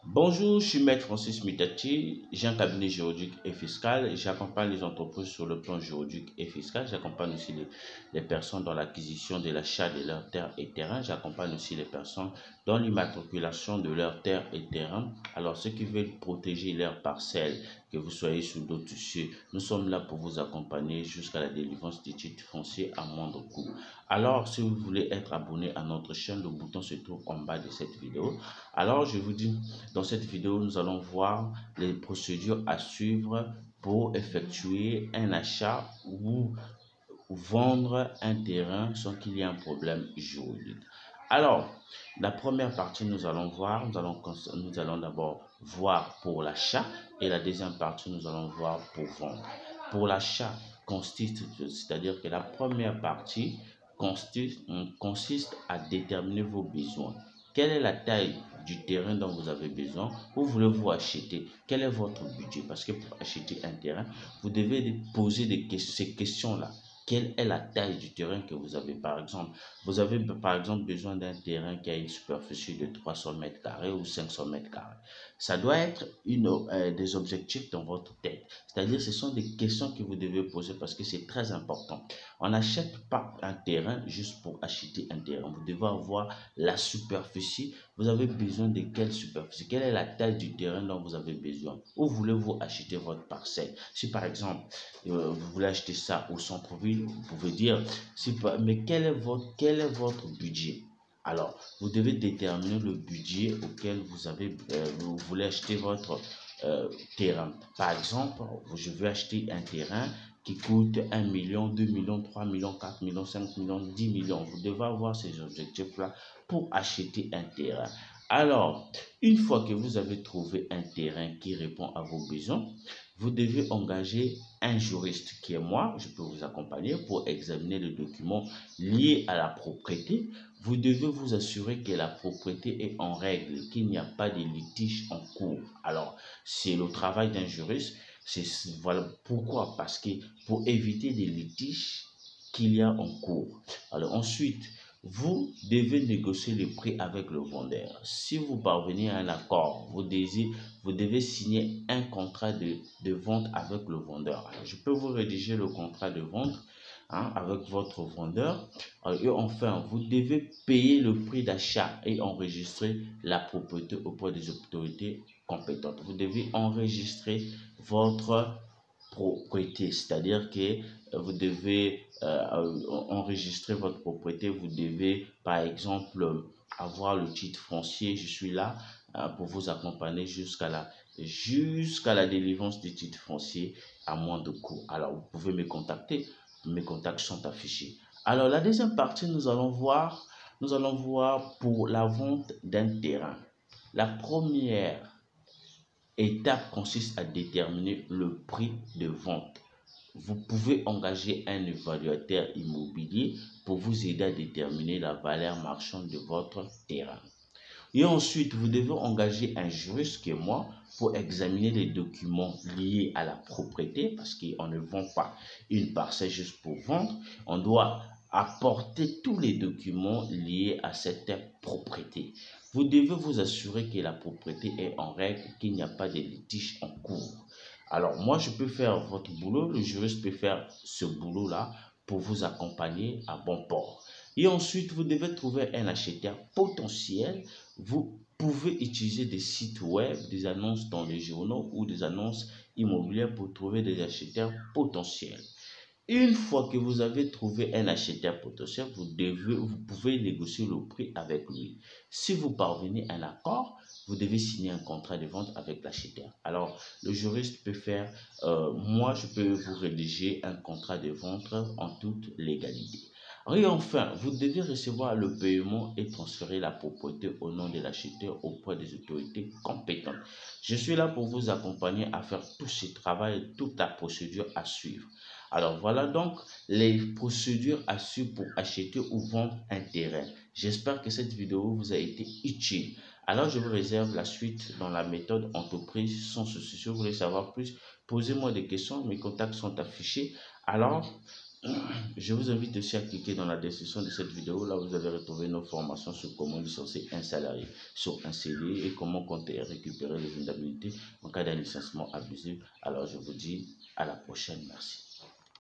Bonjour, je suis Maître Francis Mitati. J'ai un cabinet juridique et fiscal. J'accompagne les entreprises sur le plan juridique et fiscal. J'accompagne aussi les personnes dans l'acquisition de l'achat de leurs terres et terrains. J'accompagne aussi les personnes dans l'immatriculation de leurs terres et terrains. Alors, ceux qui veulent protéger leurs parcelles, que vous soyez sous d'autres dossiers, nous sommes là pour vous accompagner jusqu'à la délivrance des titres fonciers à moindre coût. Alors, si vous voulez être abonné à notre chaîne, le bouton se trouve en bas de cette vidéo. Alors, je vous dis, dans cette vidéo, nous allons voir les procédures à suivre pour effectuer un achat ou vendre un terrain sans qu'il y ait un problème juridique. Alors, la première partie, nous allons d'abord voir pour l'achat et la deuxième partie, nous allons voir pour vendre. Pour l'achat, c'est-à-dire que la première partie consiste à déterminer vos besoins. Quelle est la taille du terrain dont vous avez besoin? Où voulez-vous acheter? Quel est votre budget? Parce que pour acheter un terrain, vous devez poser ces questions-là. Quelle est la taille du terrain que vous avez? Par exemple, vous avez par exemple besoin d'un terrain qui a une superficie de 300 mètres carrés ou 500 mètres carrés. Ça doit être des objectifs dans votre tête. C'est-à-dire, ce sont des questions que vous devez poser parce que c'est très important. On n'achète pas un terrain juste pour acheter un terrain. Vous devez avoir la superficie. Vous avez besoin de quelle superficie? Quelle est la taille du terrain dont vous avez besoin? Où voulez-vous acheter votre parcelle? Si par exemple, vous voulez acheter ça au centre-ville, vous pouvez dire, mais quel est votre budget? Alors, vous devez déterminer le budget auquel vous voulez acheter votre terrain. Par exemple, je veux acheter un terrain qui coûte 1 million, 2 millions, 3 millions, 4 millions, 5 millions, 10 millions. Vous devez avoir ces objectifs-là pour acheter un terrain. Alors, une fois que vous avez trouvé un terrain qui répond à vos besoins, vous devez engager un juriste qui est moi, je peux vous accompagner pour examiner les documents liés à la propriété. Vous devez vous assurer que la propriété est en règle, qu'il n'y a pas de litige en cours. Alors, c'est le travail d'un juriste. Voilà pourquoi, parce que pour éviter des litiges qu'il y a en cours. Alors ensuite, vous devez négocier le prix avec le vendeur. Si vous parvenez à un accord, vous devez signer un contrat de vente avec le vendeur. Alors, je peux vous rédiger le contrat de vente avec votre vendeur. Et enfin, vous devez payer le prix d'achat et enregistrer la propriété auprès des autorités compétentes. Vous devez enregistrer votre propriété, c'est-à-dire que vous devez enregistrer votre propriété. Vous devez, par exemple, avoir le titre foncier. Je suis là pour vous accompagner jusqu'à la délivrance du titre foncier à moins de coût. Alors, vous pouvez me contacter. Mes contacts sont affichés. Alors, la deuxième partie, nous allons voir pour la vente d'un terrain. La première étape consiste à déterminer le prix de vente. Vous pouvez engager un évaluateur immobilier pour vous aider à déterminer la valeur marchande de votre terrain. Et ensuite, vous devez engager un juriste qui est moi pour examiner les documents liés à la propriété parce qu'on ne vend pas une parcelle juste pour vendre. On doit apporter tous les documents liés à cette propriété. Vous devez vous assurer que la propriété est en règle, qu'il n'y a pas de litige en cours. Alors, moi, je peux faire votre boulot, le juriste peut faire ce boulot-là pour vous accompagner à bon port. Et ensuite, vous devez trouver un acheteur potentiel. Vous pouvez utiliser des sites web, des annonces dans les journaux ou des annonces immobilières pour trouver des acheteurs potentiels. Une fois que vous avez trouvé un acheteur potentiel, vous pouvez négocier le prix avec lui. Si vous parvenez à un accord, vous devez signer un contrat de vente avec l'acheteur. Alors, le juriste peut faire, moi je peux vous rédiger un contrat de vente en toute légalité. Et enfin, vous devez recevoir le paiement et transférer la propriété au nom de l'acheteur auprès des autorités compétentes. Je suis là pour vous accompagner à faire tout ce travail, toute la procédure à suivre. Alors voilà donc les procédures à suivre pour acheter ou vendre un terrain. J'espère que cette vidéo vous a été utile. Alors je vous réserve la suite dans la méthode entreprise sans souci. Si vous voulez savoir plus, posez-moi des questions. Mes contacts sont affichés. Alors Je vous invite aussi à cliquer dans la description de cette vidéo. Là, vous allez retrouver nos formations sur comment licencier un salarié sur un CD et comment compter et récupérer les indemnités en cas d'un licenciement abusif. Alors, je vous dis à la prochaine. Merci.